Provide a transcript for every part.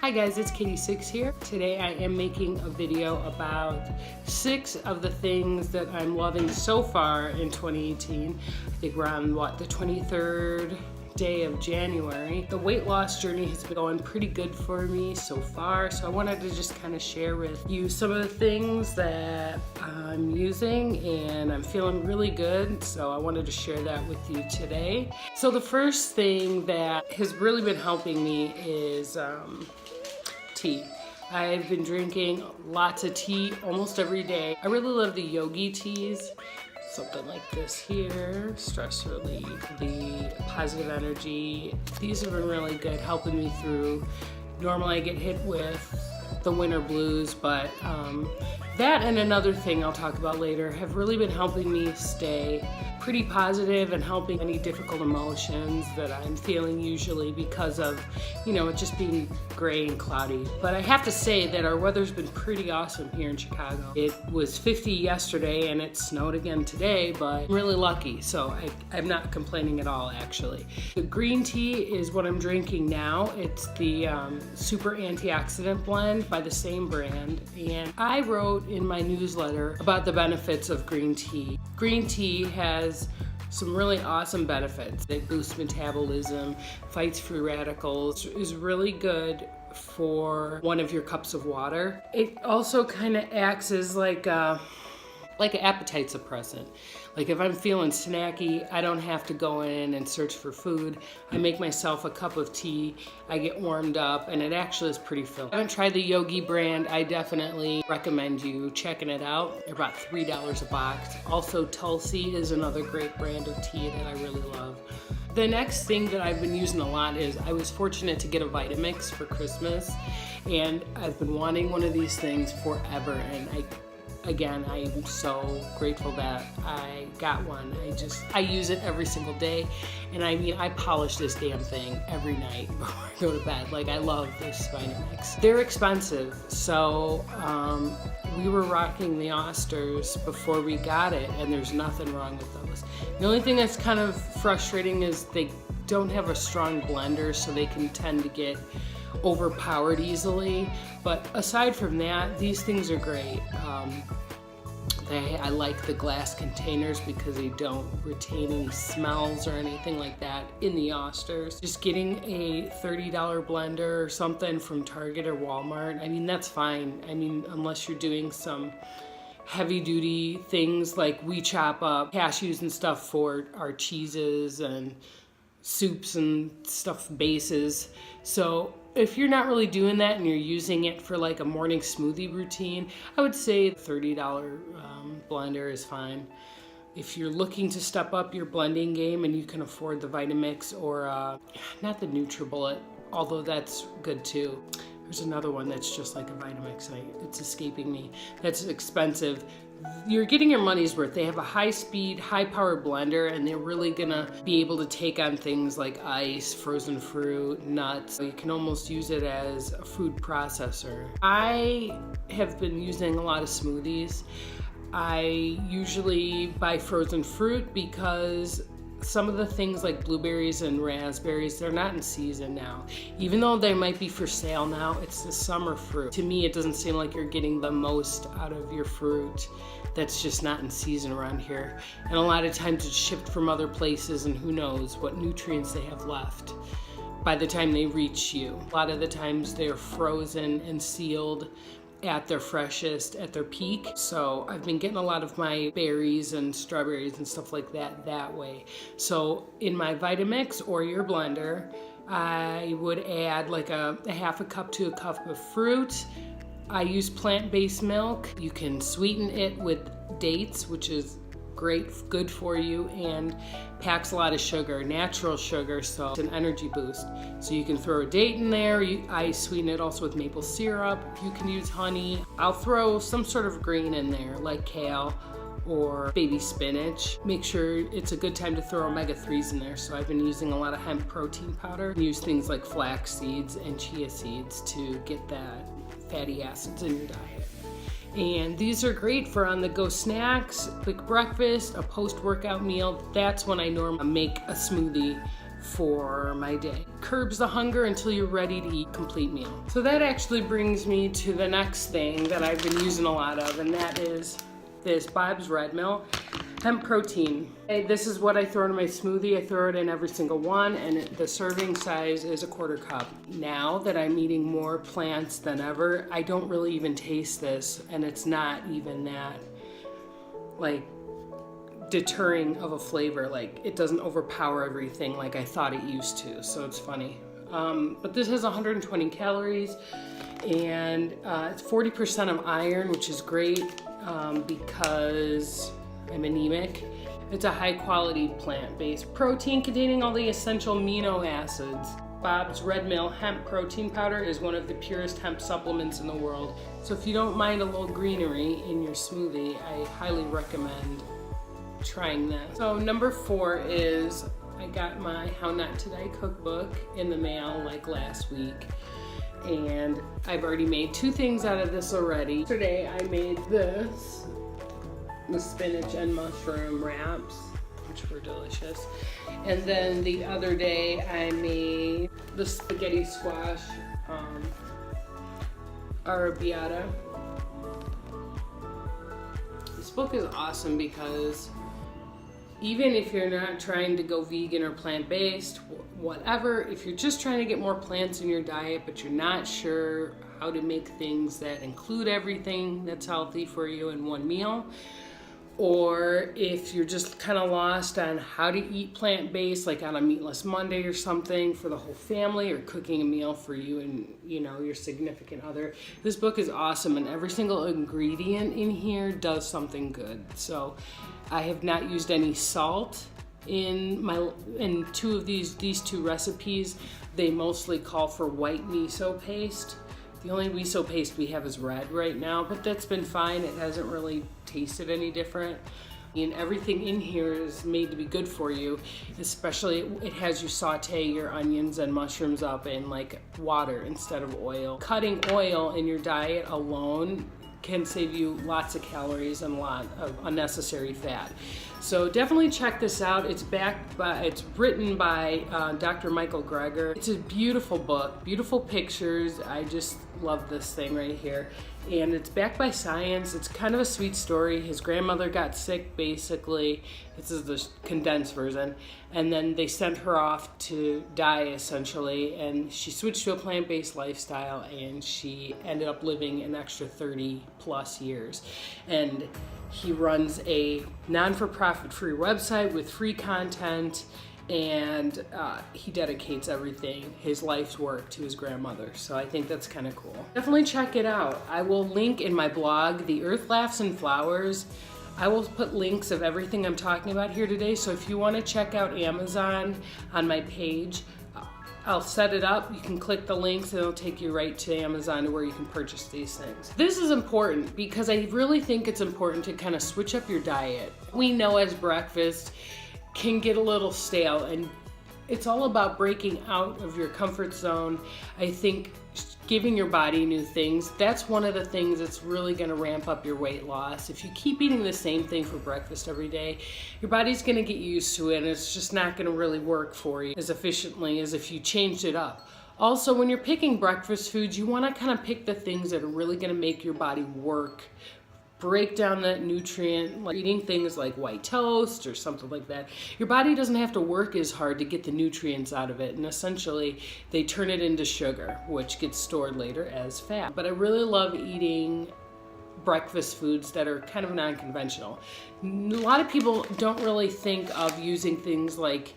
Hi guys, it's Keighty Six here. Today I am making a video about 6 of the things that I'm loving so far in 2018. I think we're on, the 23rd day of January. The weight loss journey has been going pretty good for me so far, so I wanted to just kind of share with you some of the things that I'm using, and I'm feeling really good, so I wanted to share that with you today. So the first thing that has really been helping me is tea. I've been drinking lots of tea almost every day. I really love the yogi teas. Something like this here, stress relief, the positive energy. These have been really good, helping me through. Normally I get hit with the winter blues, but that and another thing I'll talk about later have really been helping me stay pretty positive and helping any difficult emotions that I'm feeling usually because of, it just being gray and cloudy. But I have to say that our weather's been pretty awesome here in Chicago. It was 50 yesterday and it snowed again today, but I'm really lucky, so I'm not complaining at all actually. The green tea is what I'm drinking now. It's the super antioxidant blend by the same brand, and I wrote in my newsletter about the benefits of green tea. Green tea has some really awesome benefits. It boosts metabolism, fights free radicals, is really good for one of your cups of water. It also kind of acts as like an appetite suppressant. Like if I'm feeling snacky, I don't have to go in and search for food. I make myself a cup of tea, I get warmed up, and it actually is pretty filling. If I haven't tried the Yogi brand, I definitely recommend you checking it out. They're about $3 a box. Also, Tulsi is another great brand of tea that I really love. The next thing that I've been using a lot is I was fortunate to get a Vitamix for Christmas, and I've been wanting one of these things forever, and Again, I am so grateful that I got one. I use it every single day. And I polish this damn thing every night before I go to bed. Like, I love this Vitamix. They're expensive, so we were rocking the Osters before we got it, and there's nothing wrong with those. The only thing that's kind of frustrating is they don't have a strong blender, so they can tend to get overpowered easily. But aside from that, these things are great. I like the glass containers because they don't retain any smells or anything like that in the Osters. Just getting a $30 blender or something from Target or Walmart, that's fine. Unless you're doing some heavy duty things, like we chop up cashews and stuff for our cheeses and soups and stuff bases. So if you're not really doing that and you're using it for like a morning smoothie routine, I would say the $30 blender is fine. If you're looking to step up your blending game and you can afford the Vitamix or not the NutriBullet, although that's good too. There's another one that's just like a Vitamix. It's escaping me. That's expensive. You're getting your money's worth. They have a high-speed, high-powered blender, and they're really gonna be able to take on things like ice, frozen fruit, nuts. You can almost use it as a food processor. I have been using a lot of smoothies. I usually buy frozen fruit because some of the things like blueberries and raspberries, they're not in season now. Even though they might be for sale now, it's the summer fruit. To me, it doesn't seem like you're getting the most out of your fruit that's just not in season around here. And a lot of times it's shipped from other places, and who knows what nutrients they have left by the time they reach you. A lot of the times they're frozen and sealed at their freshest, at their peak. So I've been getting a lot of my berries and strawberries and stuff like that way. So in my Vitamix or your blender, I would add like a half a cup to a cup of fruit. I use plant-based milk. You can sweeten it with dates, which is good for you, and packs a lot of sugar, natural sugar, so it's an energy boost. So you can throw a date in there. I sweeten it also with maple syrup. You can use honey. I'll throw some sort of green in there, like kale or baby spinach. Make sure it's a good time to throw omega-3s in there. So I've been using a lot of hemp protein powder. Use things like flax seeds and chia seeds to get that fatty acids in your diet. And these are great for on-the-go snacks, quick breakfast, a post-workout meal. That's when I normally make a smoothie for my day. Curbs the hunger until you're ready to eat a complete meal. So that actually brings me to the next thing that I've been using a lot of, and that is this Bob's Red Mill hemp protein. This is what I throw in my smoothie. I throw it in every single one, and the serving size is a 1/4 cup. Now that I'm eating more plants than ever, I don't really even taste this, and it's not even that like deterring of a flavor. Like, it doesn't overpower everything like I thought it used to, so it's funny. But this has 120 calories, and it's 40% of iron, which is great because I'm anemic. It's a high quality plant-based protein containing all the essential amino acids. Bob's Red Mill hemp protein powder is one of the purest hemp supplements in the world. So if you don't mind a little greenery in your smoothie, I highly recommend trying this. So number 4 is I got my How Not to Die cookbook in the mail like last week. And I've already made 2 things out of this already. Today I made this, the spinach and mushroom wraps, which were delicious. And then the other day I made the spaghetti squash arrabbiata. This book is awesome because even if you're not trying to go vegan or plant-based, whatever, if you're just trying to get more plants in your diet, but you're not sure how to make things that include everything that's healthy for you in one meal, or if you're just kind of lost on how to eat plant-based, like on a meatless Monday or something for the whole family, or cooking a meal for you and your significant other, this book is awesome, and every single ingredient in here does something good. So I have not used any salt in 2 of these 2 recipes. They mostly call for white miso paste. The only miso paste we have is red right now, but that's been fine. It hasn't really tasted any different. And everything in here is made to be good for you, especially it has you saute your onions and mushrooms up in like water instead of oil. Cutting oil in your diet alone can save you lots of calories and a lot of unnecessary fat. So definitely check this out. It's written by Dr. Michael Greger. It's a beautiful book, beautiful pictures. I just love this thing right here. And it's backed by science. It's kind of a sweet story. His grandmother got sick, basically. This is the condensed version. And then they sent her off to die, essentially. And she switched to a plant-based lifestyle, and she ended up living an extra 30 plus years. And he runs a non-for-profit free website with free content, and he dedicates everything, his life's work, to his grandmother. So I think that's kind of cool. Definitely check it out. I will link in my blog, The Earth Laughs and Flowers. I will put links of everything I'm talking about here today. So if you want to check out Amazon on my page, I'll set it up. You can click the links and it'll take you right to Amazon where you can purchase these things. This is important because I really think it's important to kind of switch up your diet. We know as breakfast can get a little stale, and it's all about breaking out of your comfort zone. I think giving your body new things, that's one of the things that's really gonna ramp up your weight loss. If you keep eating the same thing for breakfast every day, your body's gonna get used to it, and it's just not gonna really work for you as efficiently as if you changed it up. Also, when you're picking breakfast foods, you wanna kind of pick the things that are really gonna make your body work, break down that nutrient, like eating things like white toast or something like that. Your body doesn't have to work as hard to get the nutrients out of it, and essentially they turn it into sugar, which gets stored later as fat. But I really love eating breakfast foods that are kind of non-conventional. A lot of people don't really think of using things like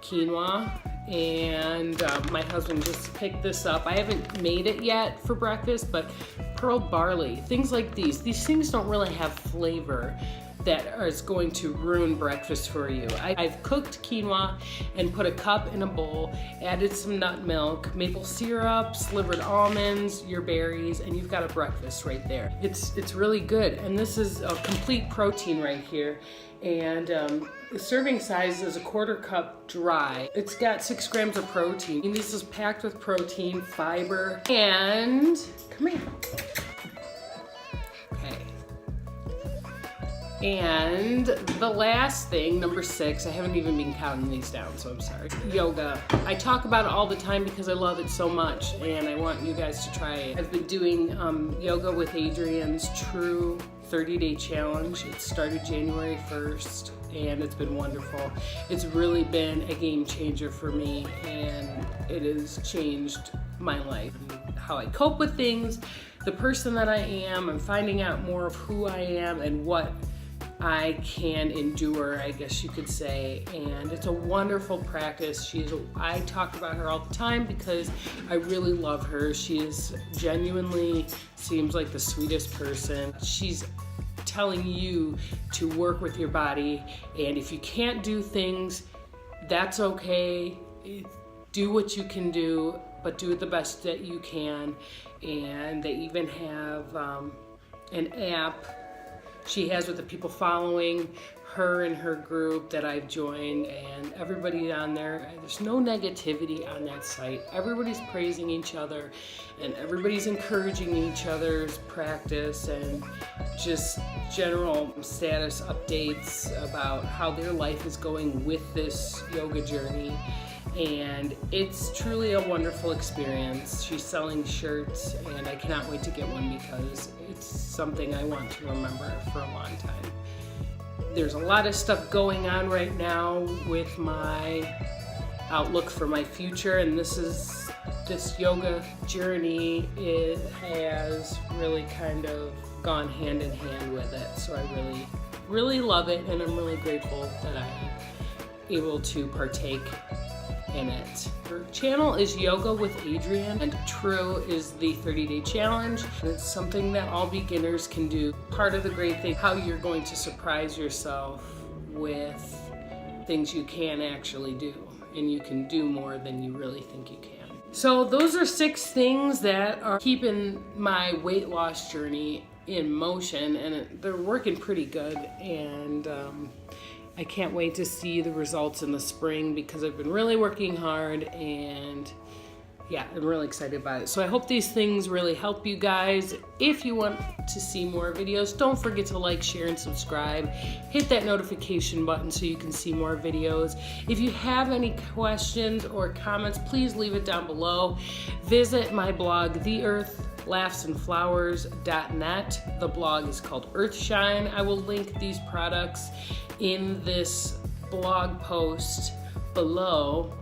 quinoa, and my husband just picked this up. I haven't made it yet for breakfast, but pearl barley, things like these things don't really have flavor that is going to ruin breakfast for you. I've cooked quinoa and put a cup in a bowl, added some nut milk, maple syrup, slivered almonds, your berries, and you've got a breakfast right there. It's really good, and this is a complete protein right here. And the serving size is a 1/4 cup dry. It's got 6 grams of protein. And this is packed with protein, fiber, and come here. Okay. And the last thing, number 6, I haven't even been counting these down, so I'm sorry. Yoga. I talk about it all the time because I love it so much and I want you guys to try it. I've been doing yoga with Adrienne's True 30-day challenge. It started January 1st and it's been wonderful. It's really been a game changer for me and it has changed my life. How I cope with things, the person that I am, I'm finding out more of who I am and what I can endure, I guess you could say, and it's a wonderful practice. I talk about her all the time because I really love her. She is genuinely seems like the sweetest person. She's telling you to work with your body, and if you can't do things, that's okay. Do what you can do, but do it the best that you can. And they even have an app she has with the people following her and her group that I've joined, and everybody on there's no negativity on that site. Everybody's praising each other and everybody's encouraging each other's practice and just general status updates about how their life is going with this yoga journey. And it's truly a wonderful experience. She's selling shirts and I cannot wait to get one because it's something I want to remember for a long time. There's a lot of stuff going on right now with my outlook for my future, and this yoga journey, it has really kind of gone hand in hand with it. So I really love it, and I'm really grateful that I'm able to partake in it. Her channel is Yoga with Adrienne, and True is the 30-day challenge. And it's something that all beginners can do. Part of the great thing, how you're going to surprise yourself with things you can actually do, and you can do more than you really think you can. So those are 6 things that are keeping my weight loss journey in motion, and they're working pretty good, and I can't wait to see the results in the spring because I've been really working hard, and yeah, I'm really excited about it. So I hope these things really help you guys. If you want to see more videos, don't forget to like, share, and subscribe. Hit that notification button so you can see more videos. If you have any questions or comments, please leave it down below. Visit my blog, theearthlaughsandflowers.net. The blog is called Earthshine. I will link these products in this blog post below.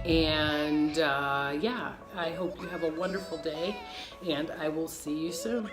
And yeah, I hope you have a wonderful day, and I will see you soon.